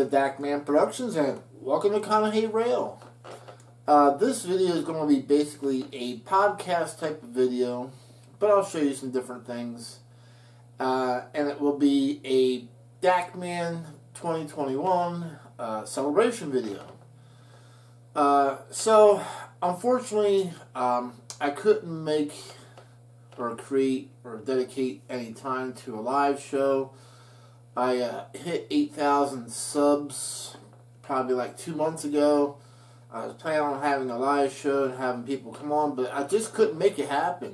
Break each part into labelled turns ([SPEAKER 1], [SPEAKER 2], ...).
[SPEAKER 1] to Dakman Productions and welcome to Conahey Rail. This video is going to be basically a podcast type of video, but I'll show you some different things. And it will be a Dakman 2021 celebration video. So, unfortunately, I couldn't make or create or dedicate any time to a live show. I hit 8,000 subs probably like 2 months ago. I was planning on having a live show and having people come on, but I just couldn't make it happen.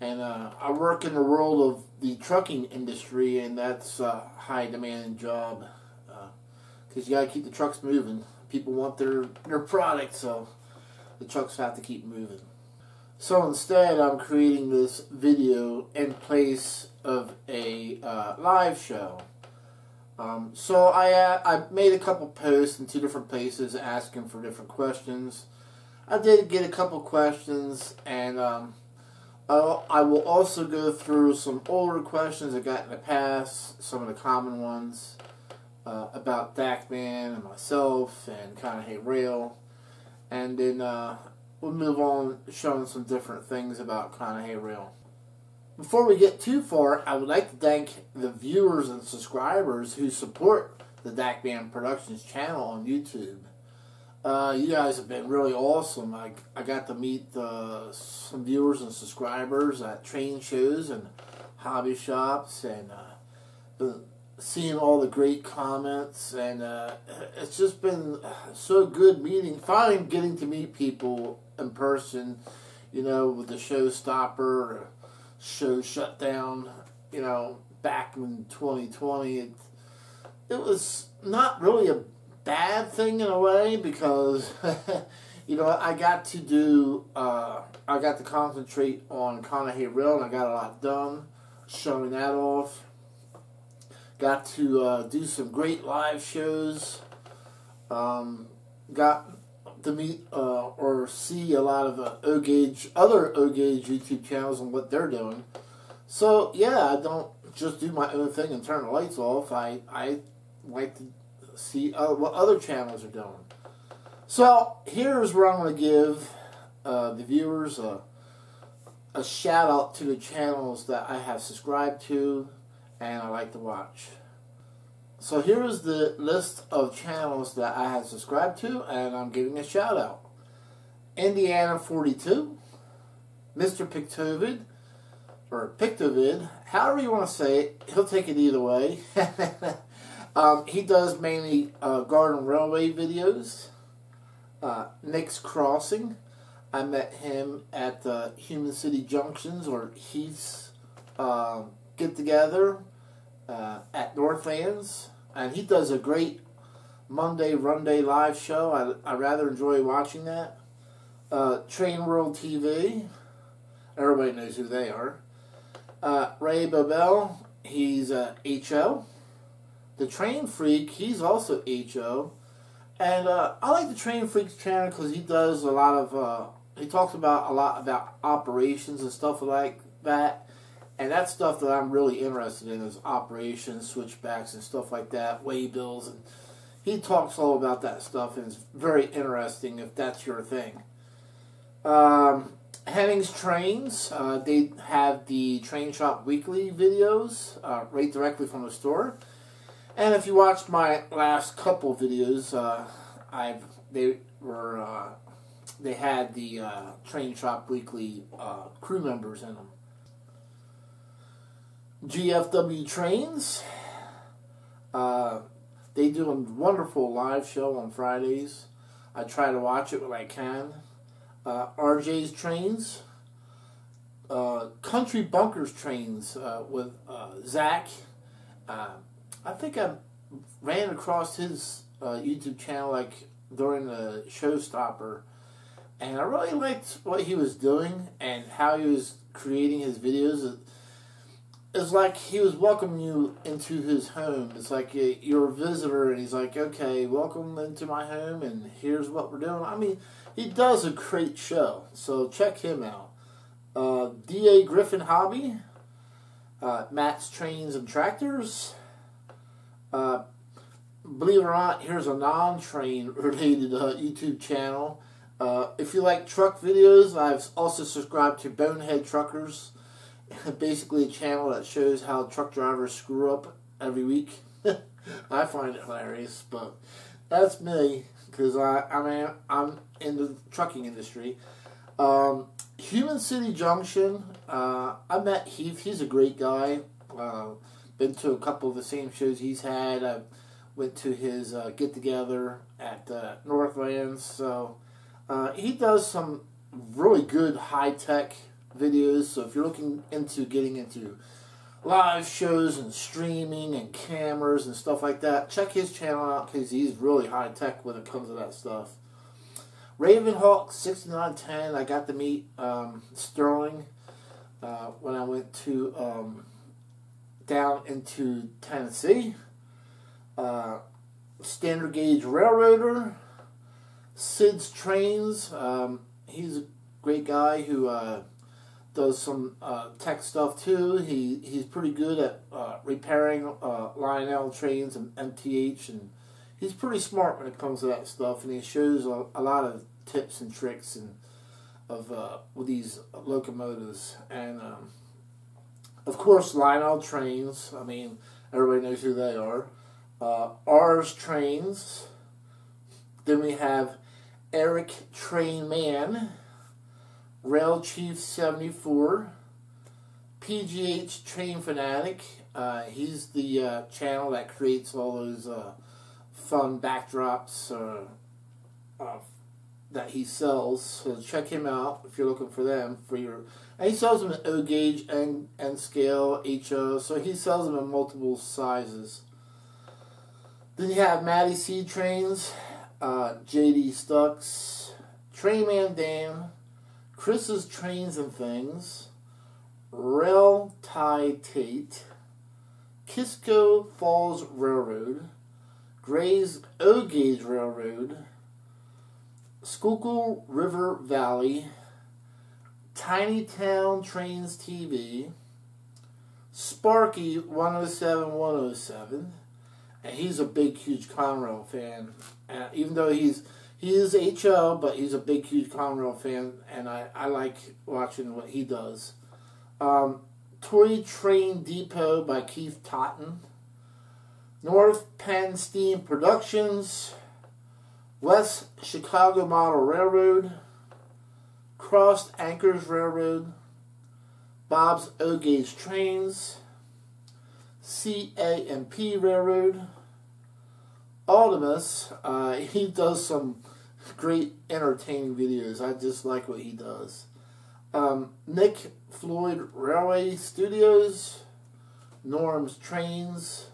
[SPEAKER 1] I work in the world of the trucking industry, and that's a high demanding job because you got to keep the trucks moving. People want their product, so the trucks have to keep moving. So instead, I'm creating this video in place of a live show. So I made a couple posts in 2 different places asking for different questions. I did get a couple questions, and I will also go through some older questions I got in the past, some of the common ones about Dakman and myself and Conahey Rail, and then we'll move on showing some different things about Conahey Rail. Before we get too far, I would like to thank the viewers and subscribers who support the Dakman Productions channel on YouTube. You guys have been really awesome. I got to meet some viewers and subscribers at train shows and hobby shops, and seeing all the great comments, and it's just been so good finally getting to meet people in person, you know, with the showstopper, show shut down, you know, back in 2020. It was not really a bad thing in a way because, you know, I got to concentrate on Conahey Rail, and I got a lot done, showing that off. Got to do some great live shows. Got to meet or see a lot of other O-Gauge YouTube channels and what they're doing. So yeah, I don't just do my own thing and turn the lights off. I like to see what other channels are doing. So here's where I'm going to give the viewers a shout out to the channels that I have subscribed to and I like to watch. So here's the list of channels that I have subscribed to, and I'm giving a shout out. Indiana 42, Mr. Pictovid, or Pictovid, however you want to say it, he'll take it either way. He does mainly Garden Railway videos. Nick's Crossing, I met him at Human City Junctions or Heath's get together at Northlands, and he does a great Monday Run Day live show. I rather enjoy watching that. Train World TV, everybody knows who they are. Ray Bobel, he's HO. The Train Freak, he's also HO. And I like the Train Freak's channel because he does a lot of he talks about a lot about operations and stuff like that. And that's stuff that I'm really interested in, is operations, switchbacks, and stuff like that, waybills. And he talks all about that stuff, and it's very interesting if that's your thing. Henning's Trains, they have the Train Shop Weekly videos right directly from the store. And if you watched my last couple videos, they had the Train Shop Weekly crew members in them. GFW Trains, they do a wonderful live show on Fridays. I try to watch it when I can. RJ's Trains, Country Bunkers Trains with Zach. I think I ran across his YouTube channel like during the showstopper, and I really liked what he was doing and how he was creating his videos. It's like he was welcoming you into his home. It's like you're a visitor, and he's like, okay, welcome into my home, and here's what we're doing. I mean, he does a great show, so check him out. D.A. Griffin Hobby, Matt's Trains and Tractors, believe it or not, here's a non-train related YouTube channel. If you like truck videos, I've also subscribed to Bonehead Truckers. Basically a channel that shows how truck drivers screw up every week. I find it hilarious, but that's me, because I'm in the trucking industry. Human City Junction, I met Heath. He's a great guy. Been to a couple of the same shows he's had. I went to his get-together at Northlands. So he does some really good high-tech videos. So if you're looking into getting into live shows and streaming and cameras and stuff like that, check his channel out, because he's really high-tech when it comes to that stuff. Ravenhawk 6910, I got to meet Sterling when I went to down into Tennessee. Standard Gauge Railroader, Sid's Trains. He's a great guy who does some tech stuff too. He's pretty good at repairing Lionel trains and MTH, and he's pretty smart when it comes to that stuff, and he shows a lot of tips and tricks and with these locomotives. And of course, Lionel Trains. I mean, everybody knows who they are. R's Trains. Then we have Eric Trainman, Rail Chief 74, PGH Train Fanatic. He's the channel that creates all those fun backdrops that he sells. So check him out if you're looking for them for your. And he sells them in O gauge and scale, HO. So he sells them in multiple sizes. Then you have Matty C Trains, JD Stucks, Trainman Dan, Chris's Trains and Things, Rail Tie Tate, Kisco Falls Railroad, Gray's O-Gauge Railroad, Schuylkill River Valley, Tiny Town Trains TV, Sparky 107, and he's a big, huge Conrail fan. Even though he is HO, but he's a big, huge Conrail fan, and I like watching what he does. Toy Train Depot by Keith Totten, North Penn Steam Productions, West Chicago Model Railroad, Crossed Anchors Railroad, Bob's O-Gauge Trains, CA&P Railroad, Ultimus. He does some great entertaining videos. I just like what he does. Nick Floyd Railway Studios, Norm's Trains,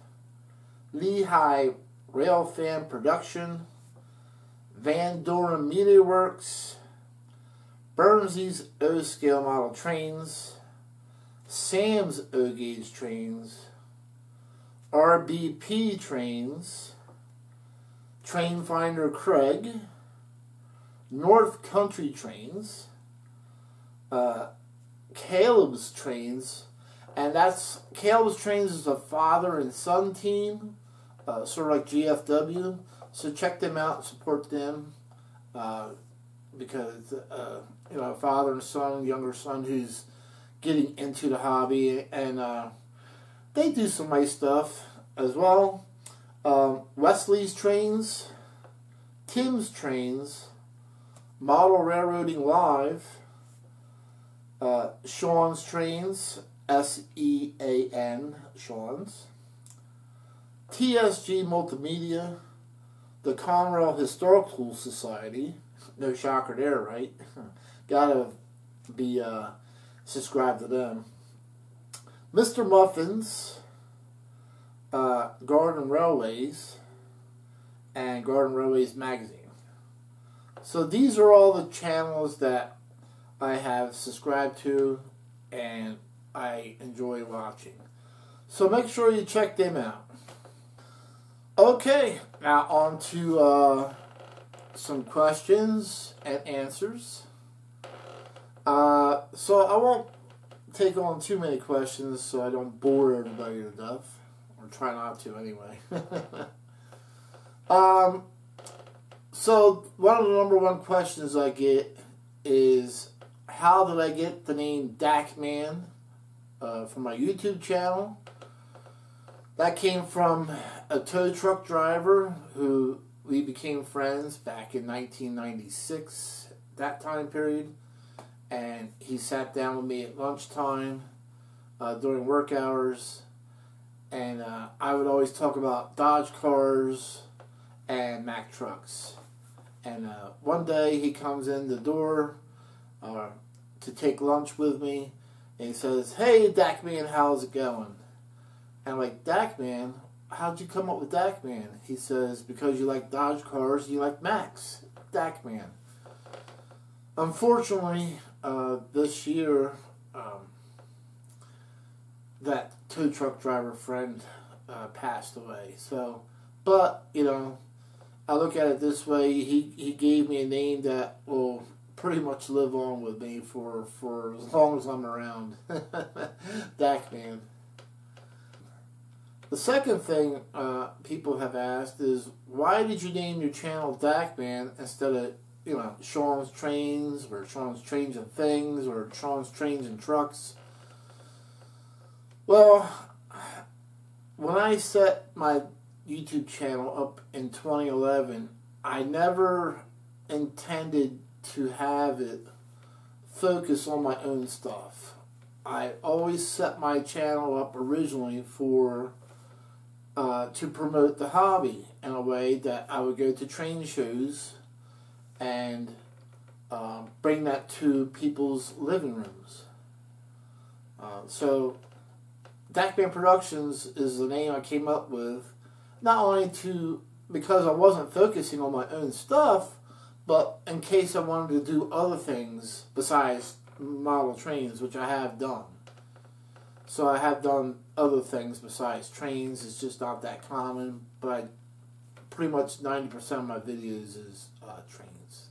[SPEAKER 1] Lehigh Rail Fan Production, Van Doren Media Works, Burnsy's O-Scale Model Trains, Sam's O-Gauge Trains, RBP Trains, Train Finder Craig, North Country Trains, Caleb's Trains, and Caleb's Trains is a father and son team, sort of like GFW. So check them out and support them, because father and son, younger son who's getting into the hobby, and they do some nice stuff as well. Wesley's Trains, Tim's Trains, Model Railroading Live, Sean's Trains, SEAN, Sean's, TSG Multimedia, the Conrail Historical Society. No shocker there, right? Gotta be subscribed to them. Mr. Muffins, Garden Railways, and Garden Railways Magazine. So these are all the channels that I have subscribed to and I enjoy watching. So make sure you check them out. Okay, now on to some questions and answers. So I won't take on too many questions so I don't bore everybody to death. Or try not to anyway. Um, so one of the number one questions I get is, how did I get the name Dakman from my YouTube channel? That came from a tow truck driver who we became friends back in 1996, that time period. And he sat down with me at lunchtime during work hours. And I would always talk about Dodge cars and Mack trucks. And one day he comes in the door to take lunch with me. And he says, "Hey, Dakman, how's it going?" And I'm like, "Dakman? How'd you come up with Dakman?" He says, "Because you like Dodge cars, you like Macks. Dakman." Unfortunately, this year, that tow truck driver friend passed away. So, but, you know, I look at it this way. He gave me a name that will pretty much live on with me for as long as I'm around. Dakman. The second thing people have asked is, why did you name your channel Dakman instead of, you know, Sean's Trains, or Sean's Trains and Things, or Sean's Trains and Trucks? Well, when I set my YouTube channel up in 2011, I never intended to have it focus on my own stuff. I always set my channel up originally for to promote the hobby in a way that I would go to train shows and bring that to people's living rooms. So Dakman Productions is the name I came up with, not only because I wasn't focusing on my own stuff, but in case I wanted to do other things besides model trains, which I have done. So I have done other things besides trains. It's just not that common, but pretty much 90% of my videos is trains.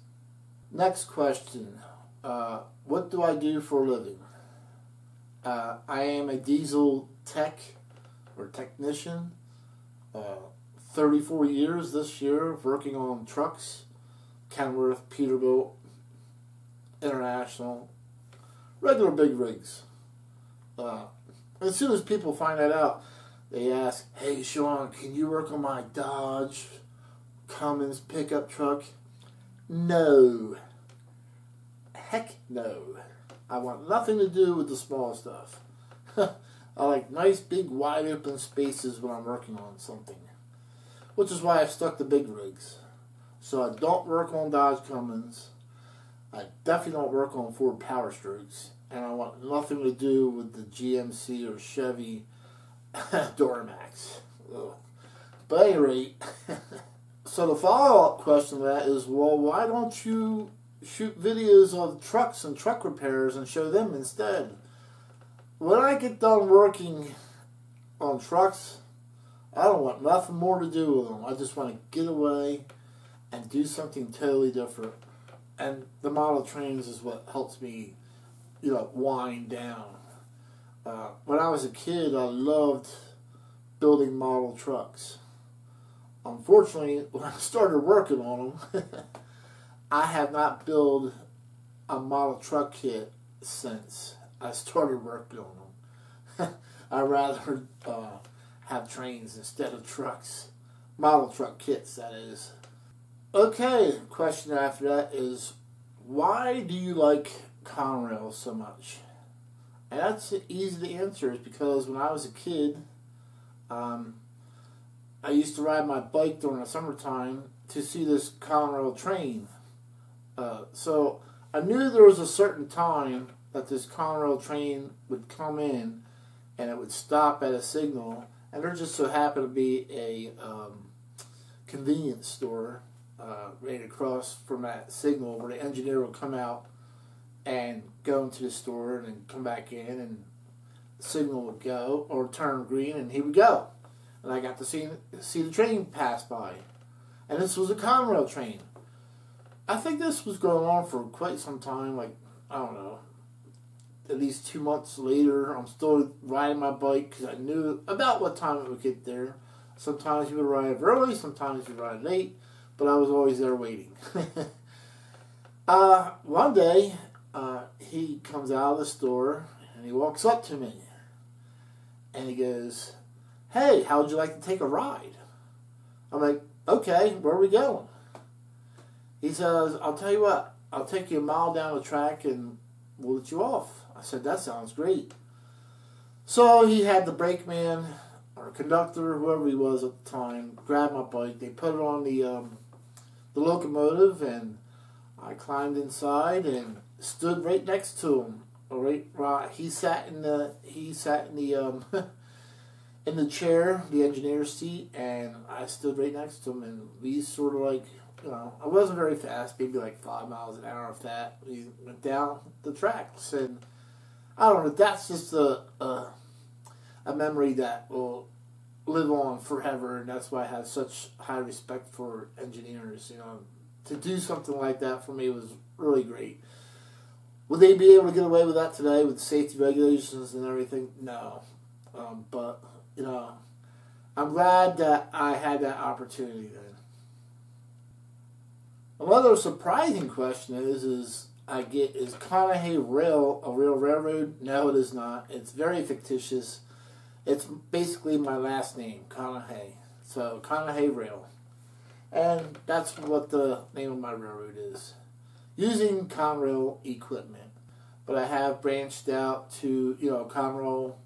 [SPEAKER 1] Next question. What do I do for a living? I am a diesel tech or technician. 34 years this year working on trucks. Kenworth, Peterbilt, International, regular big rigs. As soon as people find that out, they ask, "Hey Sean, can you work on my Dodge Cummins pickup truck?" No. Heck no. I want nothing to do with the small stuff. I like nice, big, wide open spaces when I'm working on something. Which is why I stuck to big rigs. So I don't work on Dodge Cummins. I definitely don't work on Ford Power Strokes. And I want nothing to do with the GMC or Chevy Duramax. Ugh. But at any rate, so the follow-up question to that is, well, why don't you shoot videos of trucks and truck repairs and show them instead? When I get done working on trucks, I don't want nothing more to do with them. I just want to get away and do something totally different. And the model trains is what helps me, you know, wind down. When I was a kid, I loved building model trucks. Unfortunately, when I started working on them, I have not built a model truck kit since I started working on them. I'd rather have trains instead of trucks. Model truck kits, that is. Okay, question after that is, why do you like Conahey Rail so much? And that's easy to answer. Is because when I was a kid, I used to ride my bike during the summertime to see this Conahey Rail train. So I knew there was a certain time that this Conahey Rail train would come in and it would stop at a signal, and there just so happened to be a convenience store right across from that signal where the engineer would come out and go into the store and then come back in, and the signal would go or turn green and he would go. And I got to see the train pass by. And this was a Conahey Rail train. I think this was going on for quite some time, like, I don't know, at least 2 months later. I'm still riding my bike because I knew about what time it would get there. Sometimes you would arrive early, sometimes you would arrive late, but I was always there waiting. One day, he comes out of the store and he walks up to me and he goes, "Hey, how would you like to take a ride?" I'm like, "Okay, where are we going?" He says, "I'll tell you what, I'll take you a mile down the track and we'll let you off." I said, "That sounds great." So he had the brakeman or conductor, whoever he was at the time, grab my bike. They put it on the locomotive, and I climbed inside and stood right next to him. Right, he sat in the in the chair, the engineer's seat, and I stood right next to him, and we sort of like, I wasn't very fast, maybe like 5 miles an hour, if that. We went down the tracks, and I don't know, that's just a memory that will live on forever, and that's why I have such high respect for engineers. To do something like that for me was really great. Would they be able to get away with that today with safety regulations and everything? No. But, I'm glad that I had that opportunity then. Another surprising question is Conahey Rail a real railroad? No, it is not. It's very fictitious. It's basically my last name, Conahey. So, Conahey Rail. And that's what the name of my railroad is. Using Conrail equipment. But I have branched out to, Conrail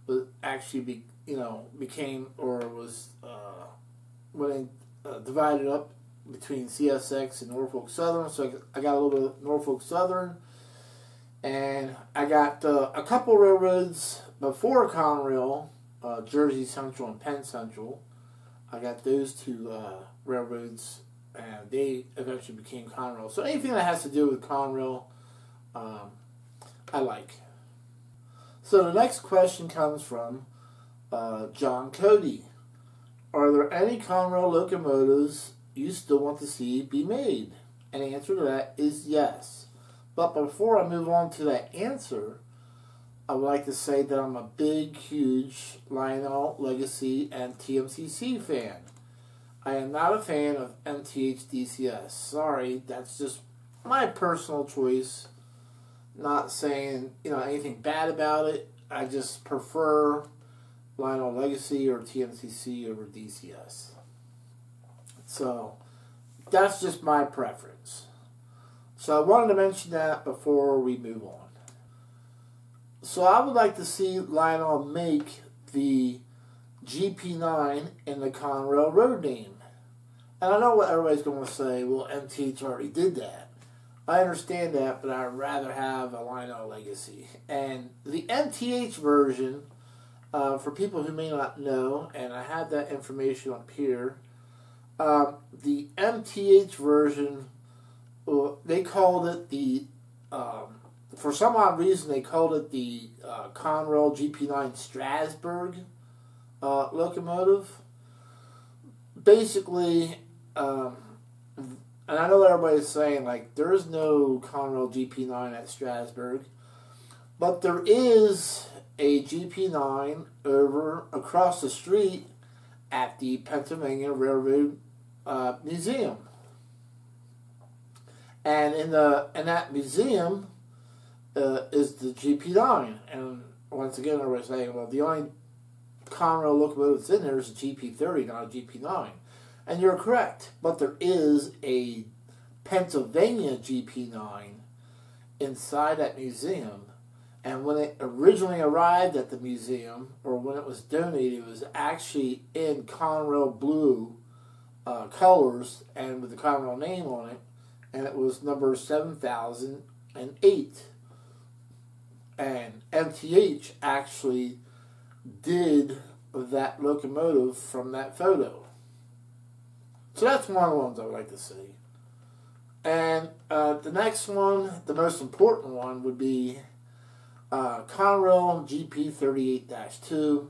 [SPEAKER 1] was actually, became, or was, when it divided up between CSX and Norfolk Southern. So I got a little bit of Norfolk Southern. And I got a couple railroads before Conrail, Jersey Central and Penn Central. I got those two railroads, and they eventually became Conrail. So anything that has to do with Conrail, I like. So the next question comes from John Cody. Are there any Conrail locomotives you still want to see be made? And the answer to that is yes. But before I move on to that answer, I would like to say that I'm a big, huge Lionel, Legacy, and TMCC fan. I am not a fan of MTH DCS. Sorry, that's just my personal choice. Not saying, anything bad about it. I just prefer Lionel Legacy or TMCC over DCS. So, that's just my preference. So I wanted to mention that before we move on. So I would like to see Lionel make the GP9 in the Conrail road name. And I know what everybody's going to say, well, MTH already did that. I understand that, but I'd rather have a Lionel Legacy. And the MTH version, for people who may not know, and I have that information up here, the MTH version, they called it the, for some odd reason, they called it the Conrail GP9 Strasbourg locomotive. Basically, and I know everybody's saying, there is no Conrail GP9 at Strasbourg, but there is a GP9 across the street at the Pennsylvania Railroad Museum. And in that museum is the GP9. And once again, everybody's saying, well, the only Conrail locomotive that's in there is a GP30, not a GP9. And you're correct, but there is a Pennsylvania GP9 inside that museum. And when it originally arrived at the museum, or when it was donated, it was actually in Conrail blue colors and with the Conrail name on it. And it was number 7008. And MTH actually did that locomotive from that photo. So that's one of the ones I would like to see. And the next one, the most important one, would be Conrail GP38-2.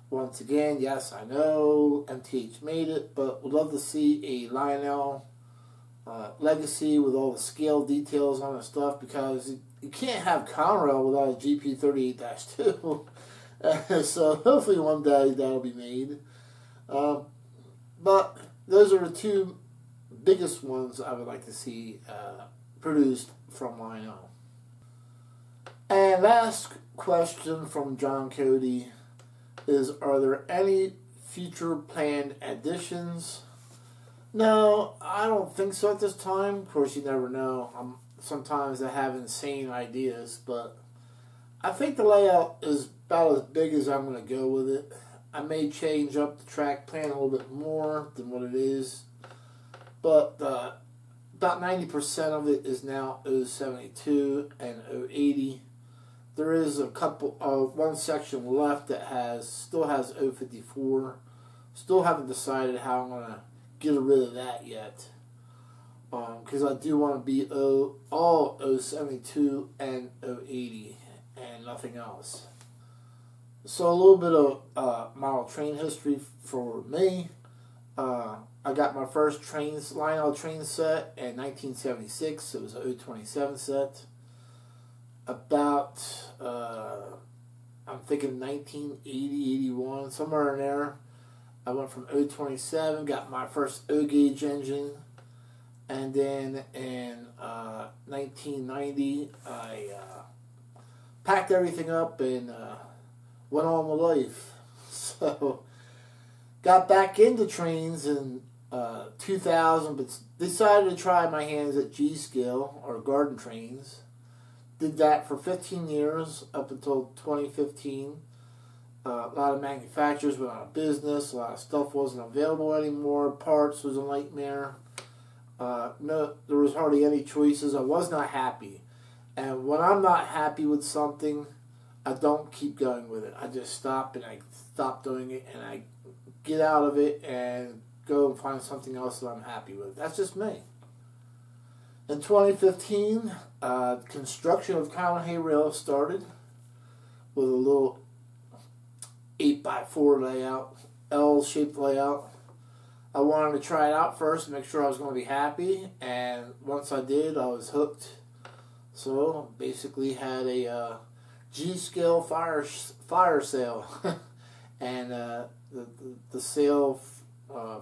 [SPEAKER 1] Once again, yes, I know MTH made it, but would love to see a Lionel Legacy with all the scale details on the stuff, because you can't have Conrail without a GP38-2. So hopefully one day that'll be made. But those are the two biggest ones I would like to see produced from Lionel. And last question from John Cody is, are there any future planned additions? No, I don't think so at this time. Of course, you never know. Sometimes I have insane ideas, but I think the layout is about as big as I'm going to go with it. I may change up the track plan a little bit more than what it is, but about 90% of it is now 072 and 080. There is a couple one section left that still has 054. Still haven't decided how I'm going to get rid of that yet, because I do want to be all 072 and 080 and nothing else. So a little bit of model train history for me. I got my first Lionel train set in 1976. It was a 027 set. About, I'm thinking 1980, 81, somewhere in there. I went from 027, got my first O-gauge engine, and then in 1990, I packed everything up and went on with life. So, got back into trains in 2000, but decided to try my hands at G-scale, or garden trains. Did that for 15 years, up until 2015. A lot of manufacturers went out of business. A lot of stuff wasn't available anymore. Parts was a nightmare. No, there was hardly any choices. I was not happy. And when I'm not happy with something, I don't keep going with it. I just stop, and I stop doing it, and I get out of it and go and find something else that I'm happy with. That's just me. In 2015, construction of Conahey Rail started with a little 8x4 layout, L-shaped layout. I wanted to try it out first and make sure I was going to be happy, and once I did, I was hooked. So basically had a G-scale fire sale, and the sale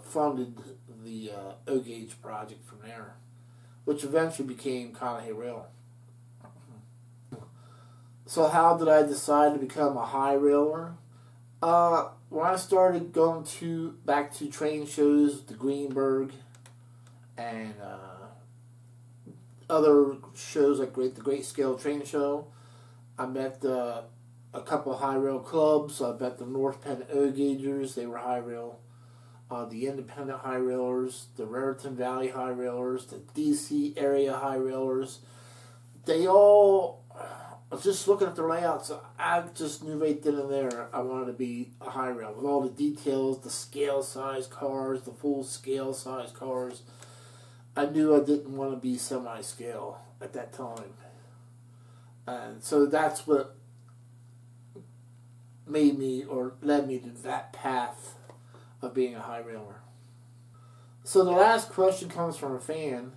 [SPEAKER 1] funded the O-gauge project from there, which eventually became Conahey Rail. So how did I decide to become a high railer? When I started going back to train shows, the Greenberg, and other shows like the Great Scale Train Show, I met a couple high rail clubs. I met the North Penn O-gaugers, they were high rail. The independent high railers, the Raritan Valley high railers, the DC area high railers. They all, just looking at their layouts, I just knew right then and there I wanted to be a high rail with all the details, the scale size cars, the full scale size cars. I knew I didn't want to be semi-scale at that time. And so that's what made me, or led me to that path of being a high railer. So the last question comes from a fan.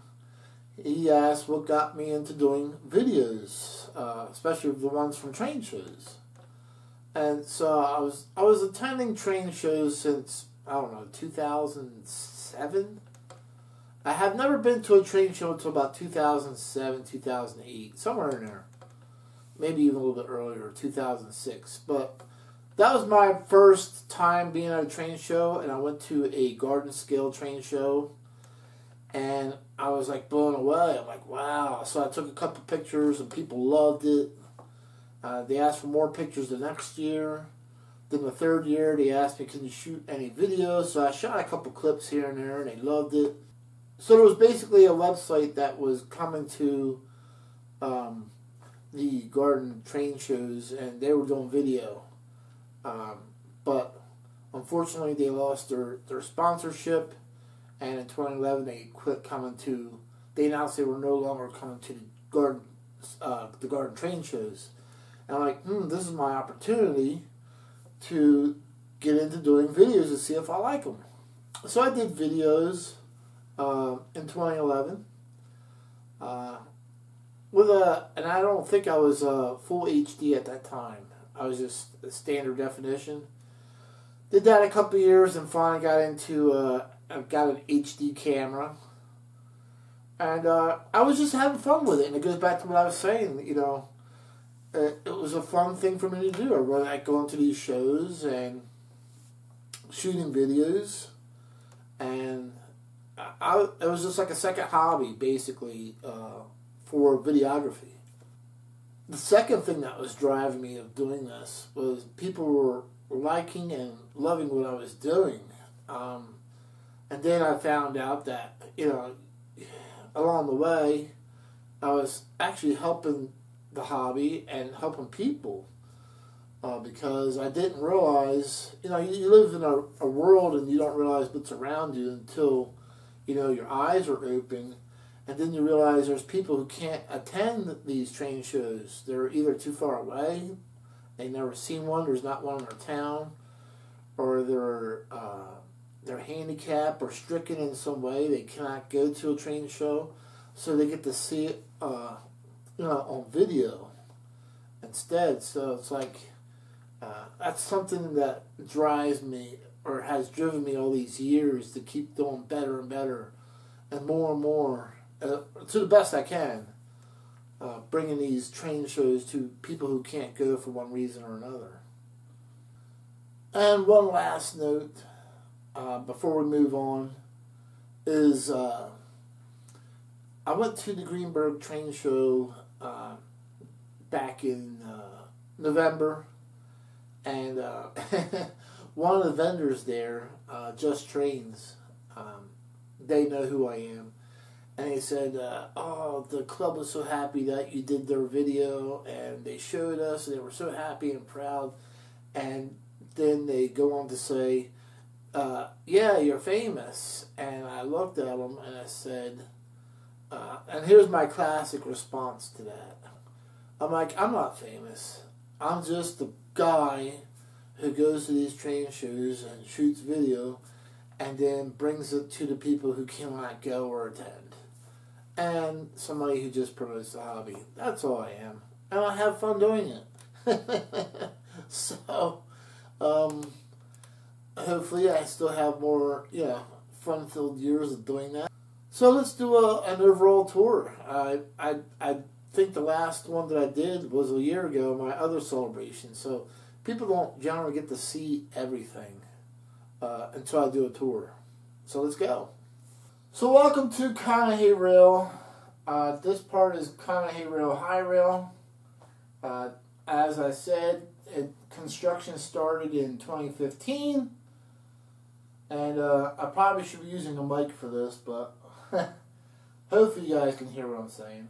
[SPEAKER 1] He asked what got me into doing videos, especially the ones from train shows. And so I was attending train shows since, I don't know, 2007. I have never been to a train show until about 2007, 2008, somewhere in there. Maybe even a little bit earlier, 2006. But that was my first time being at a train show, and I went to a garden scale train show, and I was like blown away. I'm like, wow. So I took a couple pictures, and people loved it. They asked for more pictures the next year. Then the third year, they asked me, can you shoot any videos? So I shot a couple clips here and there, and they loved it. So there was basically a website that was coming to the garden train shows, and they were doing video. But unfortunately, they lost their sponsorship, and in 2011 they quit coming to. They announced they were no longer coming to the garden train shows. And I'm like, this is my opportunity to get into doing videos and see if I like them. So I did videos in 2011 and I don't think I was full HD at that time. I was just standard definition. Did that a couple of years and finally got into, I've got an HD camera. And I was just having fun with it. And it goes back to what I was saying, you know. It was a fun thing for me to do. I really like going to these shows and shooting videos. And it was just like a second hobby, basically, for videography. The second thing that was driving me of doing this was people were liking and loving what I was doing. And then I found out that, you know, along the way, I was actually helping the hobby and helping people. Because I didn't realize, you know, you live in a world and you don't realize what's around you until, you know, your eyes are open. And then you realize there's people who can't attend these train shows. They're either too far away, they've never seen one, there's not one in their town, or they're handicapped or stricken in some way. They cannot go to a train show, so they get to see it, you know, on video instead. So it's like that's something that drives me, or has driven me all these years, to keep doing better and better, and more, to the best I can, bringing these train shows to people who can't go for one reason or another. And one last note, before we move on, is I went to the Greenberg train show back in November, and one of the vendors there, Just Trains, they know who I am, and they said, oh, the club was so happy that you did their video, and they showed us, and they were so happy and proud. And then they go on to say, yeah, you're famous. And I looked at them and I said, and here's my classic response to that. I'm like, I'm not famous. I'm just the guy who goes to these train shows and shoots video and then brings it to the people who cannot go or attend. And somebody who just promotes the hobby. That's all I am. And I have fun doing it. So, hopefully I still have more, you know, fun-filled years of doing that. So let's do an overall tour. I think the last one that I did was a year ago, my other celebration. So people don't generally get to see everything until I do a tour. So let's go. So welcome to Conahey Rail. This part is Conahey Rail High Rail. As I said, construction started in 2015. And I probably should be using a mic for this, but hopefully you guys can hear what I'm saying.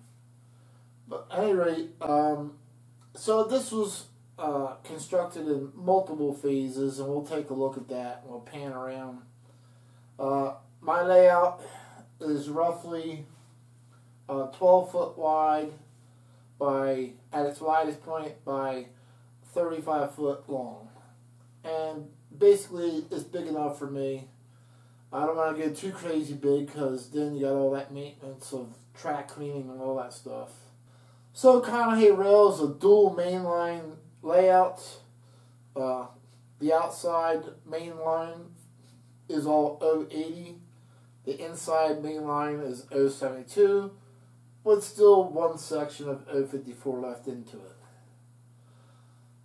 [SPEAKER 1] But at any rate, so this was constructed in multiple phases, and we'll take a look at that, and we'll pan around. My layout is roughly 12 foot wide by, at its widest point, by 35 foot long. And basically, it's big enough for me. I don't want to get too crazy big, because then you got all that maintenance of track cleaning and all that stuff. So Conahey Rail is a dual mainline layout. The outside main line is all 080. The inside main line is 072, with still one section of 054 left into it.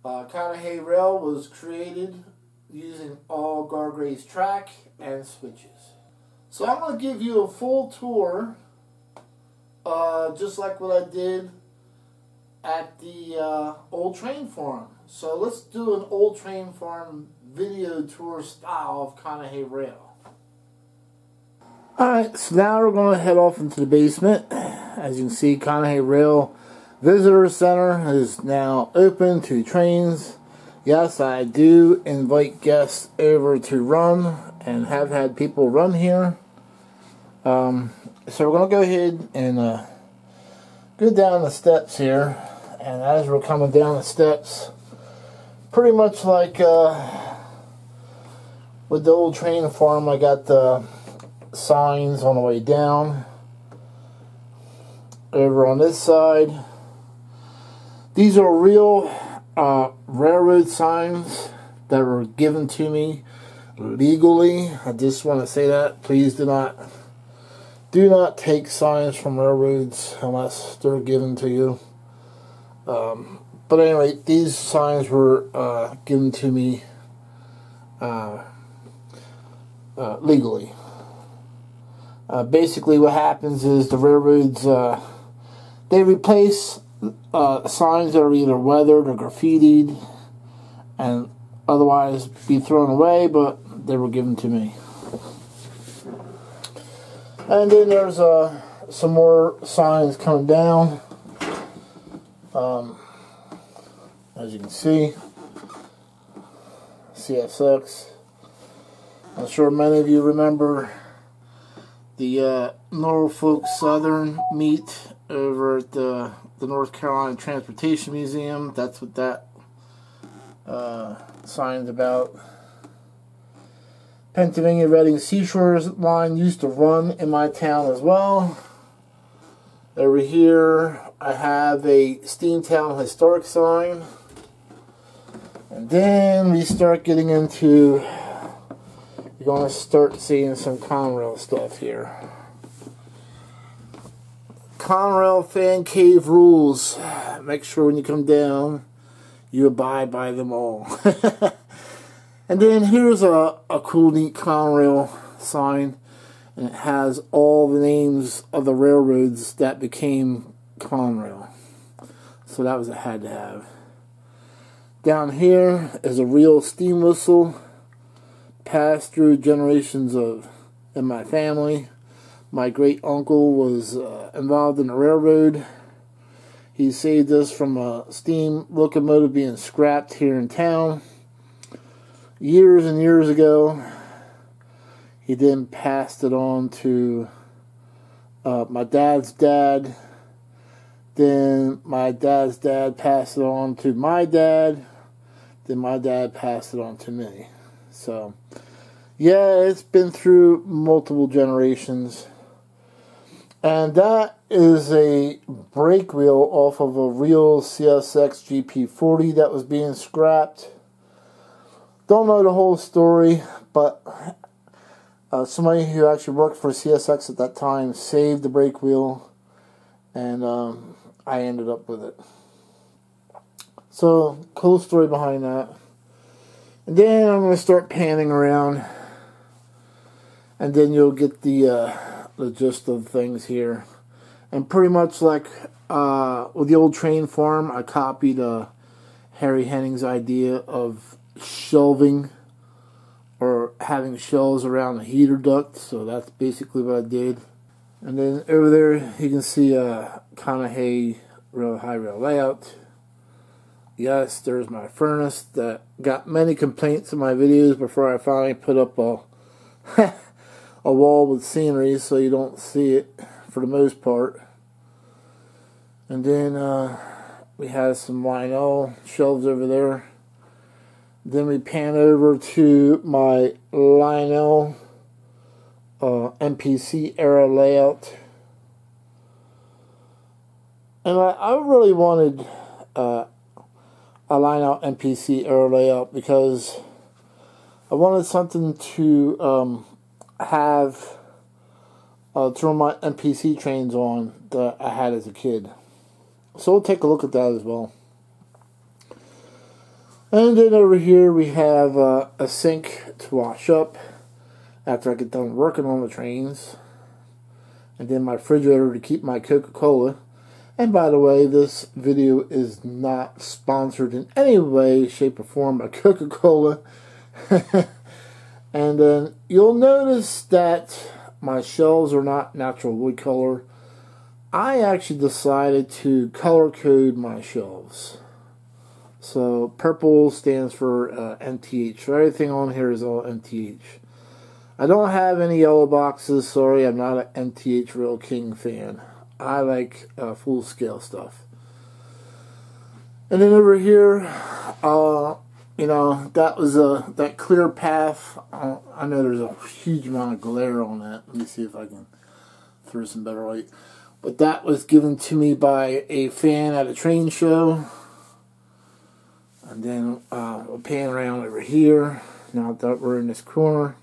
[SPEAKER 1] Conahey Rail was created using all Gargrave's track and switches. So I'm going to give you a full tour, just like what I did at the old train farm. So let's do an old train farm video tour style of Conahey Rail. Alright, so now we're going to head off into the basement. As you can see, Conahey Rail Visitor Center is now open to trains. Yes, I do invite guests over to run, and have had people run here. So we're going to go ahead and go down the steps here. And as we're coming down the steps, pretty much like with the old train farm, I got the signs on the way down. Over on this side, these are real railroad signs. that were given to me legally. I just want to say that. Please do not take signs from railroads unless they're given to you. But anyway, these signs were given to me legally. Basically what happens is the railroads, they replace signs that are either weathered or graffitied and otherwise be thrown away, but they were given to me. And then there's some more signs coming down. As you can see, CSX. I'm sure many of you remember the Norfolk Southern meet over at the North Carolina Transportation Museum. That's what that sign's about. Pennsylvania Reading Seashore line used to run in my town as well. Over here I have a Steamtown Historic sign. And then we start getting into, you're going to start seeing some Conrail stuff here. Conrail Fan Cave rules. Make sure when you come down, you abide by them all. And then here's a cool, neat Conrail sign. And it has all the names of the railroads that became Conrail. So that was a had to have. Down here is a real steam whistle. Passed through generations in my family. My great uncle was involved in the railroad. He saved us from a steam locomotive being scrapped here in town. Years and years ago, he then passed it on to my dad's dad. Then my dad's dad passed it on to my dad. Then my dad passed it on to me. So, yeah, it's been through multiple generations. And that is a brake wheel off of a real CSX GP40 that was being scrapped. Don't know the whole story, but somebody who actually worked for CSX at that time saved the brake wheel, and I ended up with it. So, cool story behind that. And then I'm going to start panning around, and then you'll get the gist of things here. And pretty much like with the old train farm, I copied Harry Henning's idea of shelving or having shelves around the heater duct. So that's basically what I did. And then over there you can see Conahey Rail high rail layout. Yes, there's my furnace that got many complaints in my videos before I finally put up a wall with scenery so you don't see it for the most part. And then we have some Lionel shelves over there. Then we pan over to my Lionel MPC era layout. And I really wanted a Lionel MPC era layout because I wanted something to have to run my MPC trains on that I had as a kid. So we'll take a look at that as well. And then over here we have a sink to wash up after I get done working on the trains. And then my refrigerator to keep my Coca-Cola. And by the way, this video is not sponsored in any way, shape, or form by Coca-Cola. And then you'll notice that my shelves are not natural wood color. I actually decided to color code my shelves. So purple stands for MTH. So everything on here is all MTH. I don't have any yellow boxes. Sorry, I'm not an MTH Real King fan. I like full scale stuff. And then over here, you know, that was that clear path. I know there's a huge amount of glare on that. Let me see if I can throw some better light. But that was given to me by a fan at a train show. And then we'll pan around over here, now that we're in this corner.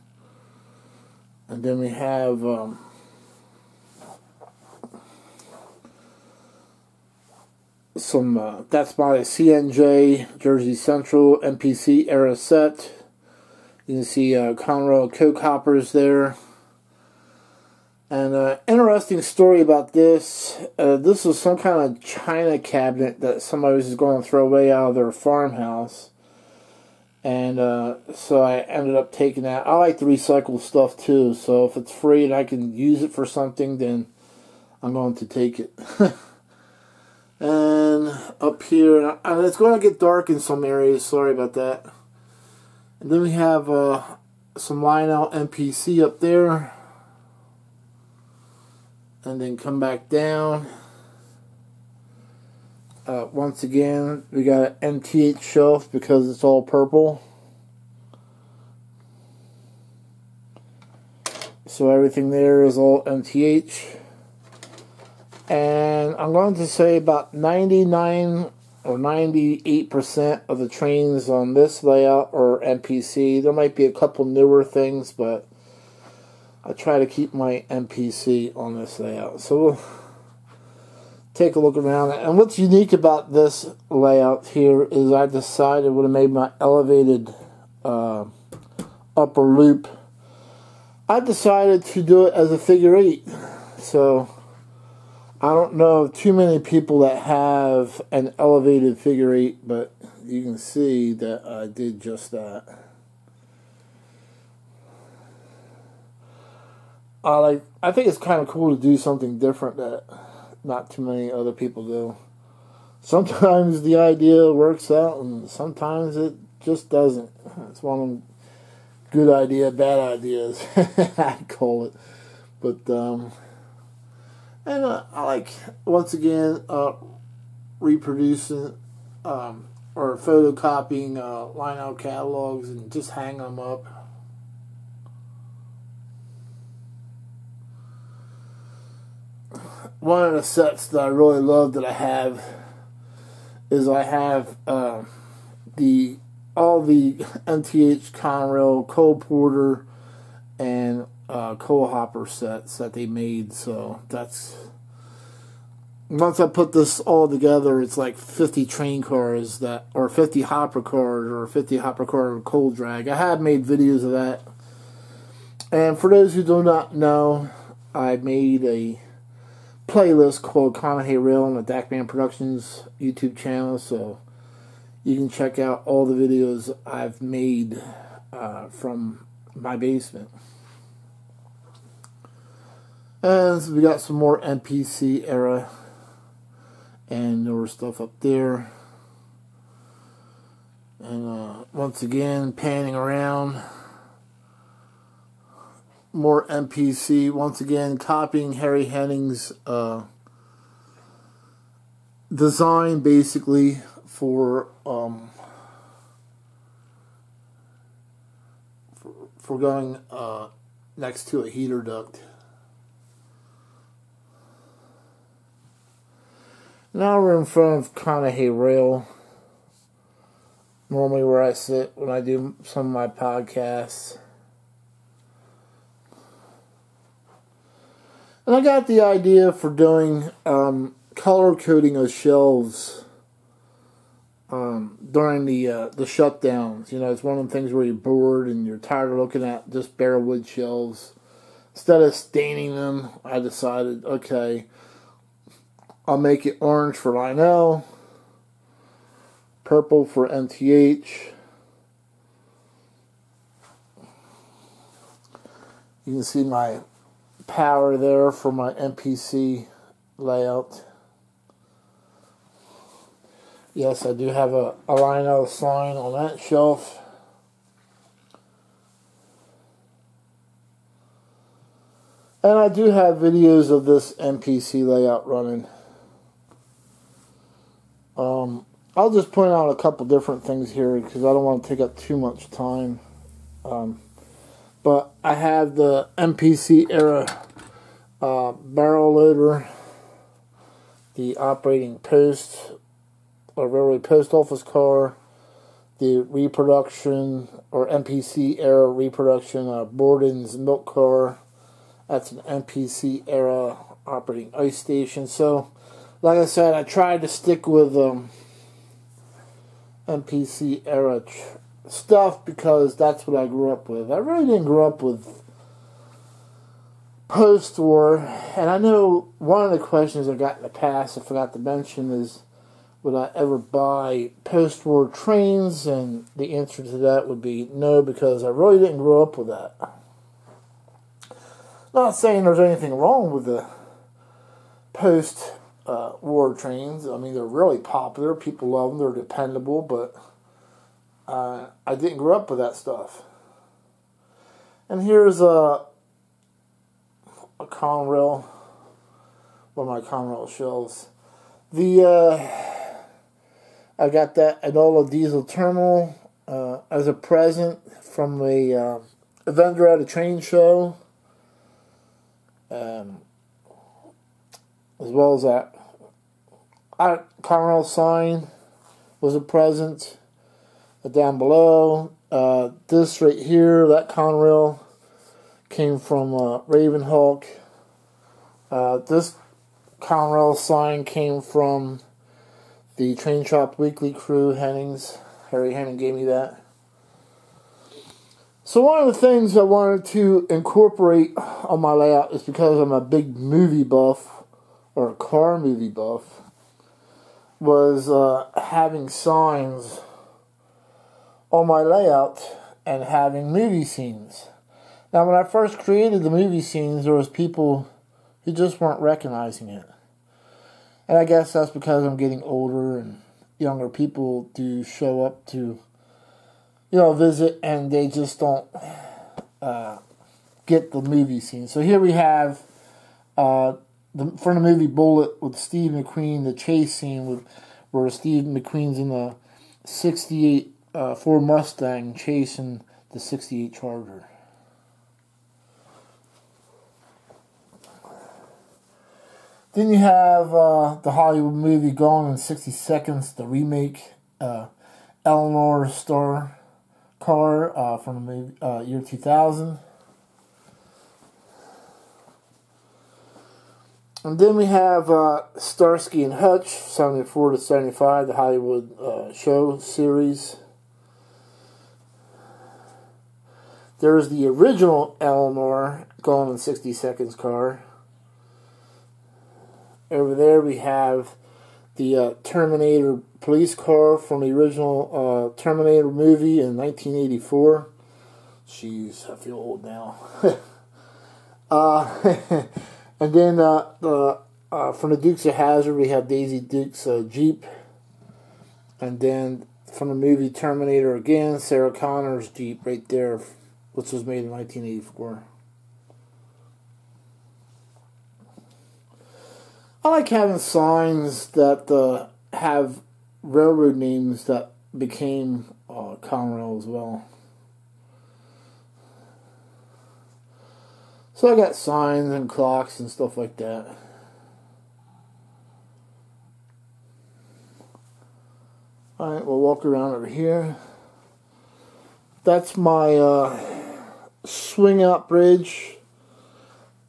[SPEAKER 1] And then we have some, that's by CNJ, Jersey Central, MPC era set. You can see Conahey Rail coke hoppers there. And interesting story about this. This was some kind of china cabinet that somebody was going to throw away out of their farmhouse. And so I ended up taking that. I like to recycle stuff too. So if it's free and I can use it for something, then I'm going to take it. And up here, and it's going to get dark in some areas. Sorry about that. And then we have some Lionel MPC up there. And then come back down. Once again, we got an MTH shelf because it's all purple. So everything there is all MTH. And I'm going to say about 99 or 98% of the trains on this layout are MPC. There might be a couple newer things, but I try to keep my MPC on this layout. So we'll take a look around. And what's unique about this layout here is I decided when I made my elevated upper loop, I decided to do it as a figure 8. So I don't know too many people that have an elevated figure 8, but you can see that I did just that. I think it's kind of cool to do something different that not too many other people do. Sometimes the idea works out, and sometimes it just doesn't. It's one of them good idea, bad ideas, I call it. But and I like, once again, reproducing or photocopying Lionel catalogs and just hang them up. One of the sets that I really love that I have is I have all the MTH Conahey Rail coal porter and coal hopper sets that they made. So that's, once I put this all together, it's like 50 train cars that, or 50 hopper cars, or 50 hopper car coal drag. I have made videos of that. And for those who do not know, I made a playlist called Conahey Rail on the Dakman Productions YouTube channel, so you can check out all the videos I've made from my basement. And so we got some more MPC era and newer stuff up there. And once again, panning around. More MPC, once again copying Harry Henning's design basically for going next to a heater duct. Now we're in front of Conahey Rail, normally where I sit when I do some of my podcasts. And I got the idea for doing color coding of shelves during the shutdowns. You know, it's one of the things where you're bored and you're tired of looking at just bare wood shelves. Instead of staining them, I decided, okay, I'll make it orange for Lionel, purple for MTH. You can see my power there for my MPC layout. Yes, I do have a Lionel sign on that shelf. And I do have videos of this MPC layout running. I'll just point out a couple different things here because I don't want to take up too much time. But I have the MPC era barrel loader, the operating post, or railway post office car, the reproduction, or MPC era reproduction, Borden's milk car. That's an MPC era operating ice station. So, like I said, I tried to stick with MPC era stuff because that's what I grew up with. I really didn't grow up with post-war, and I know one of the questions I got in the past I forgot to mention is, would I ever buy post-war trains? And the answer to that would be no, because I really didn't grow up with that. Not saying there's anything wrong with the post-war trains. I mean, they're really popular. People love them. They're dependable, but I didn't grow up with that stuff. And here's a Conrail, one of my Conrail shelves. I got that Enola diesel terminal as a present from a vendor at a train show, as well as that Conrail sign was a present. Down below, this right here, that Conrail came from Ravenhawk. This Conrail sign came from the Train Shop Weekly crew, Hennings. Harry Henning gave me that. So one of the things I wanted to incorporate on my layout is because I'm a big movie buff, or a car movie buff, was having signs on my layout and having movie scenes. Now, when I first created the movie scenes, there was people who just weren't recognizing it. And I guess that's because I'm getting older and younger people do show up to, visit, and they just don't get the movie scene. So here we have from the movie Bullet with Steve McQueen, the chase scene where Steve McQueen's in the 68 Ford Mustang chasing the 68 Charger. Then you have the Hollywood movie Gone in 60 Seconds, the remake, Eleanor star car from the movie, year 2000. And then we have Starsky and Hutch, 74 to 75, the Hollywood show series. There's the original Eleanor Gone in 60 Seconds car. Over there we have the Terminator police car from the original Terminator movie in 1984. Jeez, I feel old now. And then from the Dukes of Hazzard we have Daisy Duke's Jeep. And then from the movie Terminator again, Sarah Connor's Jeep right there, which was made in 1984. I like having signs that have railroad names that became Conrail as well. So I got signs and clocks and stuff like that. Alright, we'll walk around over here. That's my swing out bridge,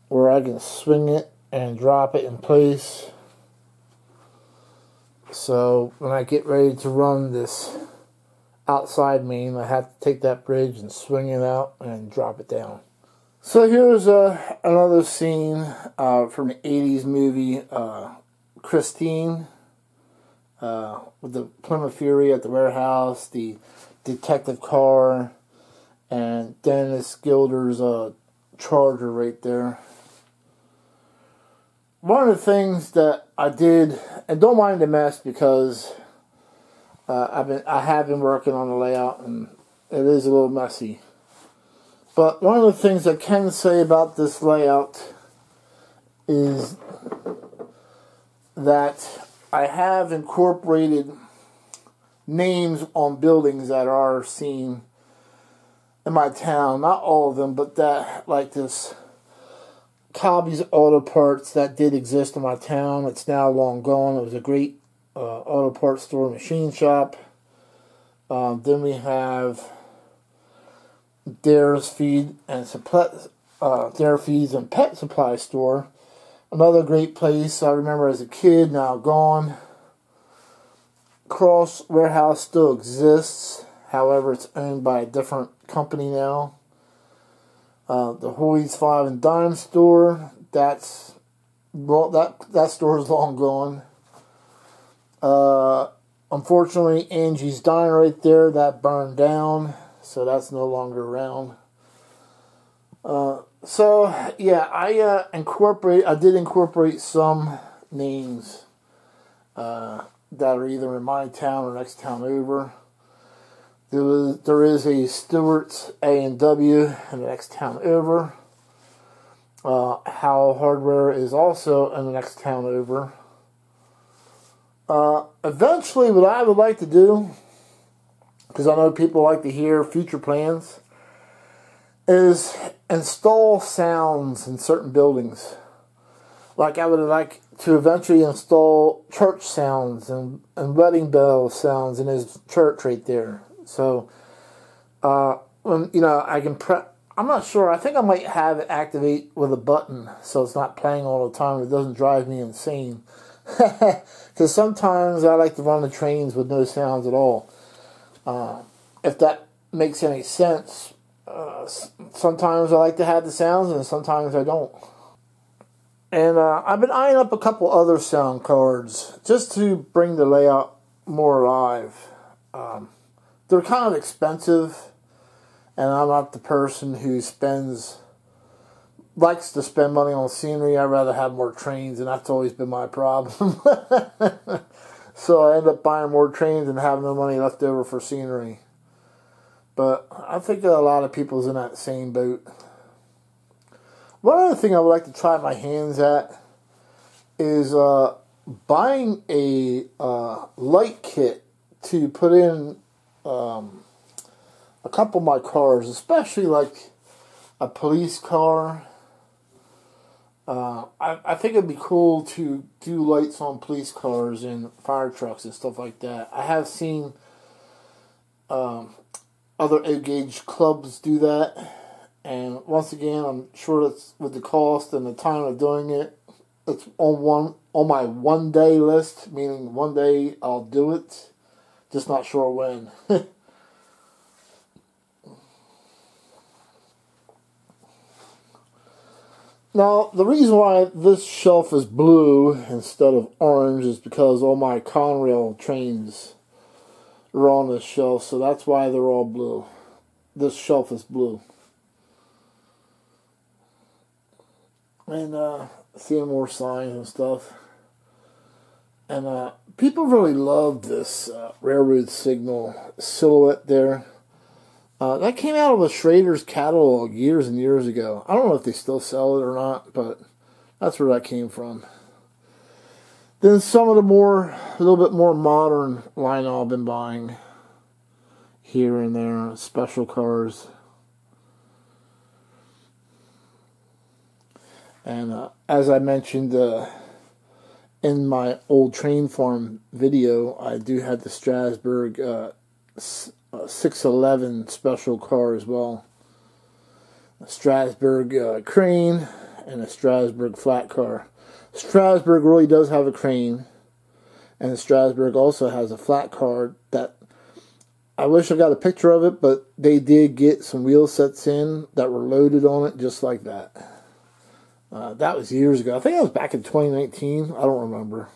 [SPEAKER 1] where I can swing it and drop it in place. So when I get ready to run this outside main, I have to take that bridge and swing it out and drop it down. So here's another scene from the 80s movie Christine, with the Plymouth Fury at the warehouse, the detective car, and Dennis Gilder's Charger right there. One of the things that I did, and don't mind the mess because I have been working on the layout and it is a little messy. But one of the things I can say about this layout is that I have incorporated names on buildings that are seen in my town. Not all of them, but that, like this Cobby's Auto Parts, that did exist in my town. It's now long gone. It was a great auto parts store, machine shop. Then we have Dare's Feed and Dare Feeds and Pet Supply Store. Another great place I remember as a kid, now gone. Cross Warehouse still exists. However, it's owned by a different company now. The Hoy's 5 and Dime store. That store is long gone. Unfortunately, Angie's Diner right there, that burned down, so that's no longer around. So yeah, I did incorporate some names that are either in my town or next town over. There is a Stewart's A&W in the next town over. Howell Hardware is also in the next town over. Eventually, what I would like to do, because I know people like to hear future plans, is install sounds in certain buildings. Like I would like to eventually install church sounds and wedding bell sounds in his church right there. So, when, I can I'm not sure. I think I might have it activate with a button so it's not playing all the time. It doesn't drive me insane. Because sometimes I like to run the trains with no sounds at all. If that makes any sense. Sometimes I like to have the sounds and sometimes I don't. And I've been eyeing up a couple other sound cards just to bring the layout more alive. They're kind of expensive, and I'm not the person who likes to spend money on scenery. I'd rather have more trains, and that's always been my problem. So I end up buying more trains and having no money left over for scenery. But I think that a lot of people's in that same boat. One other thing I would like to try my hands at is buying a light kit to put in a couple of my cars, especially like a police car. I think it'd be cool to do lights on police cars and fire trucks and stuff like that. I have seen other O-gauge clubs do that. And once again, I'm sure that's with the cost and the time of doing it. It's on my one-day list, meaning one day I'll do it. Just not sure when. Now, the reason why this shelf is blue instead of orange is because all my Conahey Rail trains are on this shelf, so that's why they're all blue. This shelf is blue. And seeing more signs and stuff. And people really love this railroad signal silhouette there. That came out of a Schrader's catalog years and years ago. I don't know if they still sell it or not, but that's where that came from. Then some of the a little bit more modern Lionel I've been buying here and there, special cars. And as I mentioned in my old train farm video, I do have the Strasburg 611 special car as well. A Strasburg crane and a Strasburg flat car. Strasburg really does have a crane, and Strasburg also has a flat car that I wish I got a picture of it, but they did get some wheel sets in that were loaded on it just like that. That was years ago. I think that was back in 2019. I don't remember.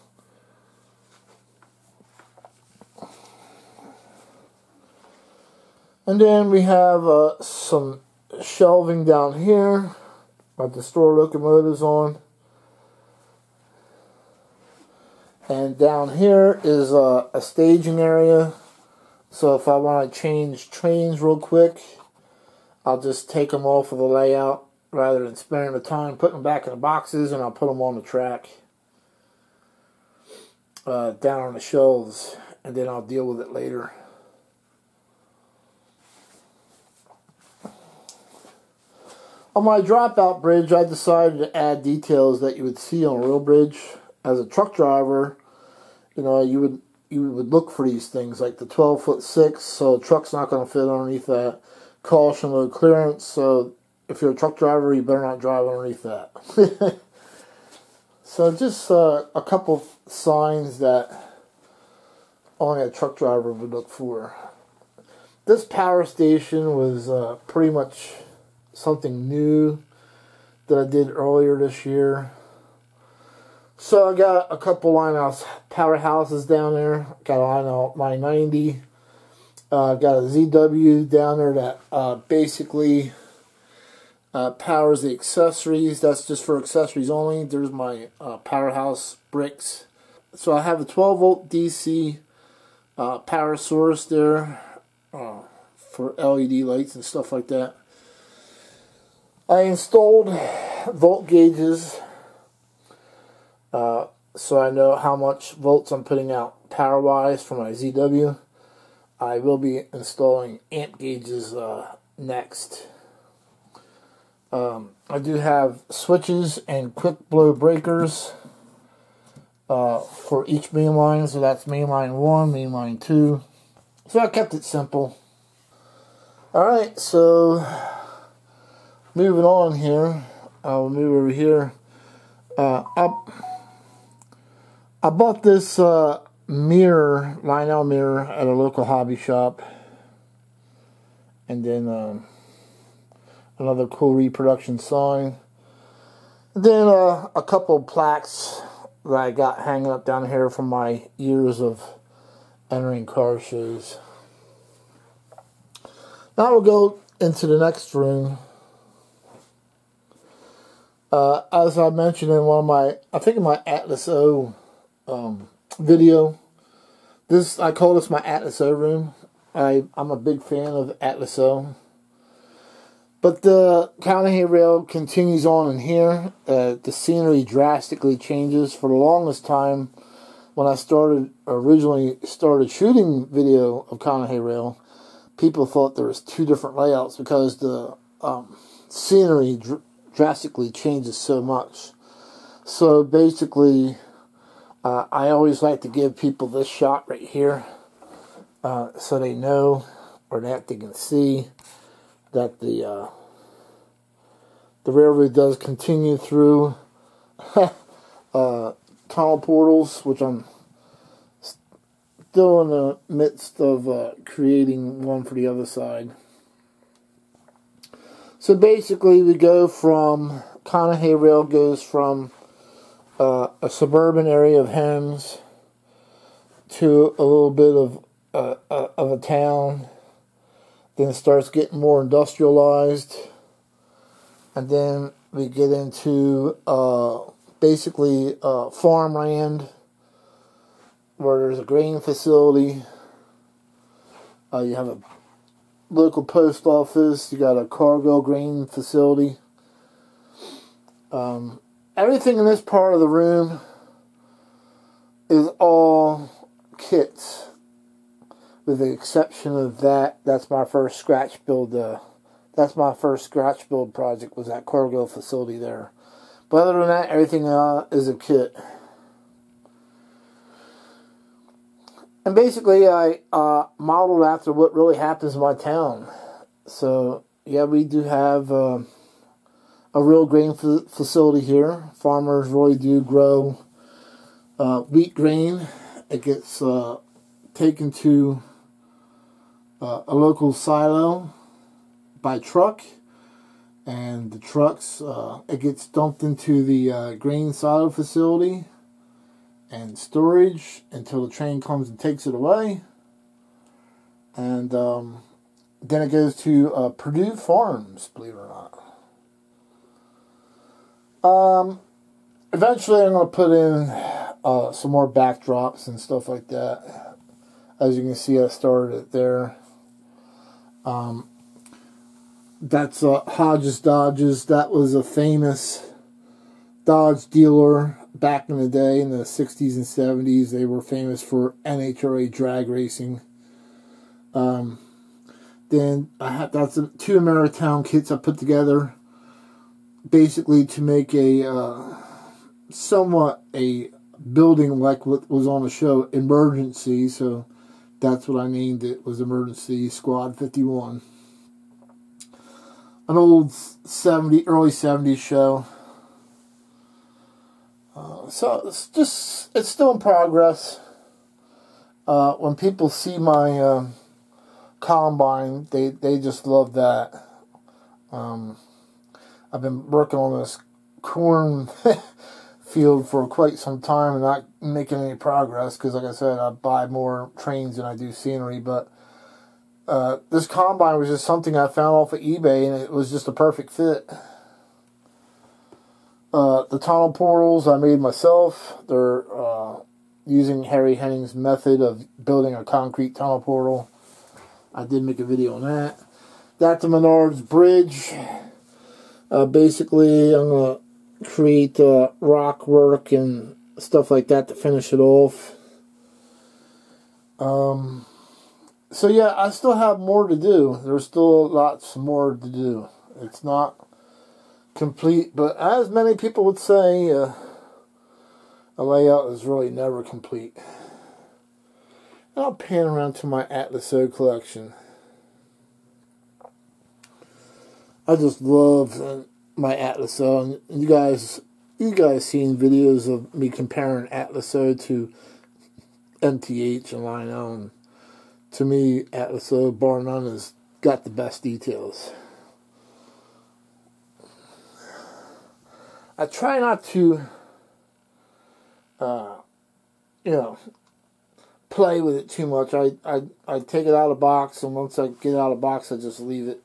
[SPEAKER 1] And then we have some shelving down here that the store locomotives on. And down here is a staging area. So if I want to change trains real quick, I'll just take them off of the layout rather than spending the time putting them back in the boxes, and I'll put them on the track down on the shelves, and then I'll deal with it later. On my dropout bridge, I decided to add details that you would see on a real bridge. As a truck driver, you you would look for these things, like the 12'6", so the truck's not going to fit underneath that. Caution, low clearance, so if you're a truck driver, you better not drive underneath that. So just a couple signs that only a truck driver would look for. This power station was pretty much something new that I did earlier this year. So I got a couple Lionel powerhouses down there. Got a Lionel 990. Got a ZW down there that basically powers the accessories. That's just for accessories only. There's my powerhouse bricks. So I have a 12 volt DC power source there for LED lights and stuff like that. I installed volt gauges so I know how much volts I'm putting out power wise for my ZW. I will be installing amp gauges next. I do have switches and quick blow breakers for each main line. So that's main line 1, main line 2. So I kept it simple. Alright, so moving on here. I'll move over here. I bought this mirror, Lionel mirror, at a local hobby shop. And then another cool reproduction sign. And then a couple of plaques that I got hanging up down here from my years of entering car shows. Now we'll go into the next room. As I mentioned in one of my, I think in my Atlas O video, I call this my Atlas O room. I'm a big fan of Atlas O. But the Conahey Rail continues on in here. The scenery drastically changes. For the longest time, when I originally started shooting video of Conahey Rail, people thought there was two different layouts because the scenery drastically changes so much. So basically, I always like to give people this shot right here, so they know, or that they can see that the railroad does continue through tunnel portals, which I'm still in the midst of creating one for the other side. So basically, we go from Conahey Rail goes from a suburban area of homes to a little bit of a town. Then it starts getting more industrialized, and then we get into basically farmland where there's a grain facility. You have a local post office. You got a cargo grain facility. Everything in this part of the room is all kits, with the exception of that. That's my first scratch build. That's my first scratch build project, was that cargo facility there. But other than that, everything is a kit. And basically, I modeled after what really happens in my town. So yeah, we do have a real grain facility here. Farmers really do grow wheat grain. It gets taken to a local silo by truck, and the trucks, it gets dumped into the grain silo facility and storage until the train comes and takes it away. And then it goes to Purdue Farms, believe it or not. Eventually I'm going to put in some more backdrops and stuff like that. As you can see, I started it there. That's Hodges Dodges. That was a famous Dodge dealer back in the day, in the 60s and 70s. They were famous for NHRA drag racing. Then that's two Ameritown kits I put together, basically to make a somewhat a building like what was on the show, Emergency, so that's what I named it, was Emergency Squad 51. An old early 70s show. So it's still in progress. When people see my combine, they just love that. I've been working on this corn field for quite some time and not making any progress because, like I said, I buy more trains than I do scenery. But this combine was just something I found off of eBay, and it was just a perfect fit. The tunnel portals I made myself. They're using Harry Henning's method of building a concrete tunnel portal. I did make a video on that. That's the Menards Bridge. Basically, I'm going to create rock work and stuff like that to finish it off. So yeah, I still have more to do. There's still lots more to do. It's not complete, but as many people would say, a layout is really never complete. And I'll pan around to my Atlas O collection. I just love my Atlas O, and you guys seen videos of me comparing Atlas O to MTH and Lionel, and to me, Atlas O, bar none, has got the best details. I try not to, play with it too much. I take it out of the box, and once I get it out of the box, I just leave it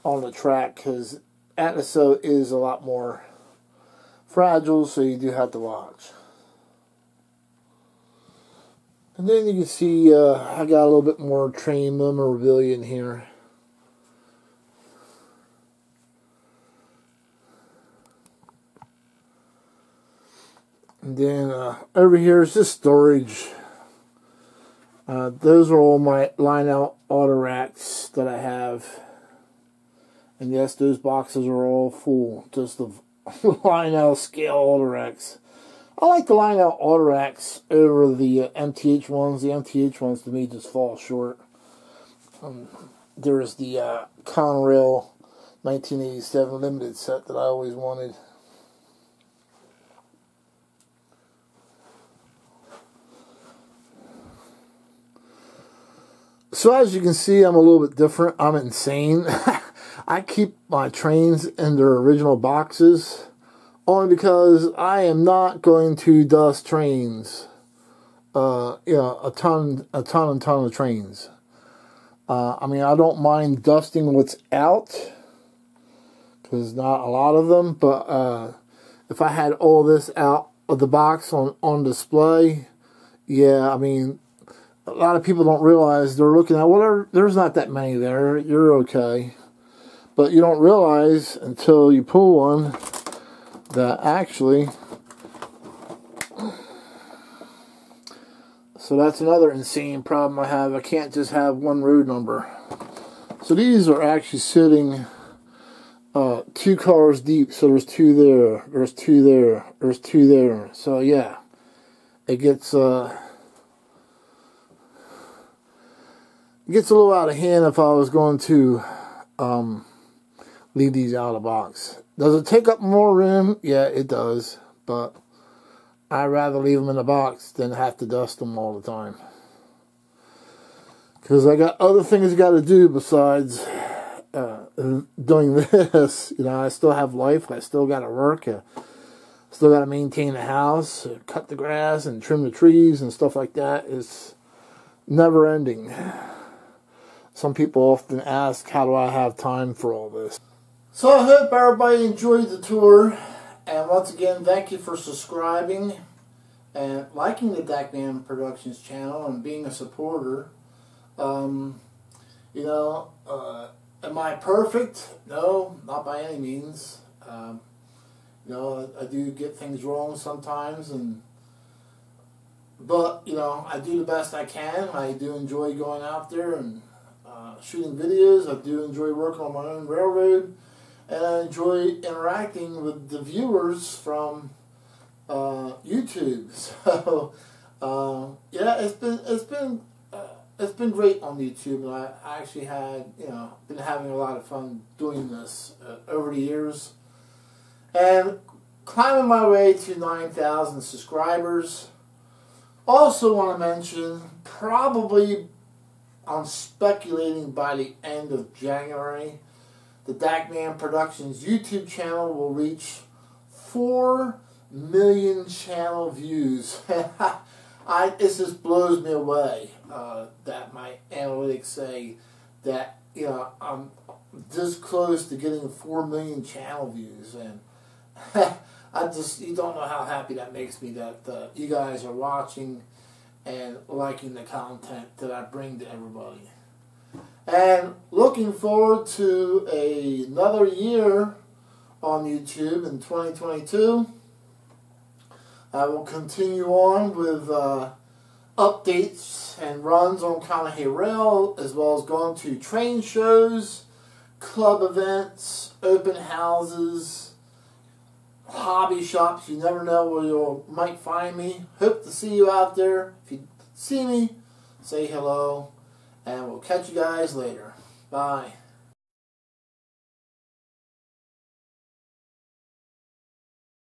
[SPEAKER 1] on the track, because Atlas O is a lot more fragile, so you do have to watch. And then you can see I got a little bit more train memorabilia in here. And then over here is just storage. Those are all my Lionel auto racks that I have. And yes, those boxes are all full, just of Lionel scale auto racks. I like the Lionel auto racks over the MTH ones. The MTH ones to me just fall short. There's the Conahey Rail 1987 limited set that I always wanted. So as you can see, I'm a little bit different. I'm insane. I keep my trains in their original boxes only because I am not going to dust trains. A ton of trains. I mean, I don't mind dusting what's out because not a lot of them. But if I had all this out of the box on display, yeah, I mean, a lot of people don't realize they're looking at, well, there's not that many there. You're okay. But you don't realize until you pull one that actually... So that's another insane problem I have. I can't just have one road number. So these are actually sitting 2 cars deep. So there's 2 there. There's 2 there. There's 2 there. So yeah. It gets... It gets a little out of hand if I was going to leave these out of the box. Does it take up more room? Yeah, it does. But I'd rather leave them in the box than have to dust them all the time. Because I got other things I got to do besides doing this. You know, I still have life. I still got to work. Still got to maintain the house, cut the grass, and trim the trees and stuff like that. It's never ending. Some people often ask, how do I have time for all this? So I hope everybody enjoyed the tour. And once again, thank you for subscribing and liking the Dakman Productions channel and being a supporter. Am I perfect? No, not by any means. I do get things wrong sometimes, but I do the best I can. I do enjoy going out there and shooting videos. I do enjoy working on my own railroad, and I enjoy interacting with the viewers from YouTube. So yeah, it's been great on YouTube, and I actually had been having a lot of fun doing this over the years, and climbing my way to 9,000 subscribers. Also want to mention, probably I'm speculating by the end of January, the Dakman Productions YouTube channel will reach 4 million channel views. This just blows me away that my analytics say that I'm this close to getting 4 million channel views, and you don't know how happy that makes me that you guys are watching and liking the content that I bring to everybody. And looking forward to another year on YouTube in 2022. I will continue on with updates and runs on Conahey Rail, as well as going to train shows, club events, open houses, hobby shops. You never know where you might find me. Hope to see you out there. If you see me, say hello, and we'll catch you guys later. Bye.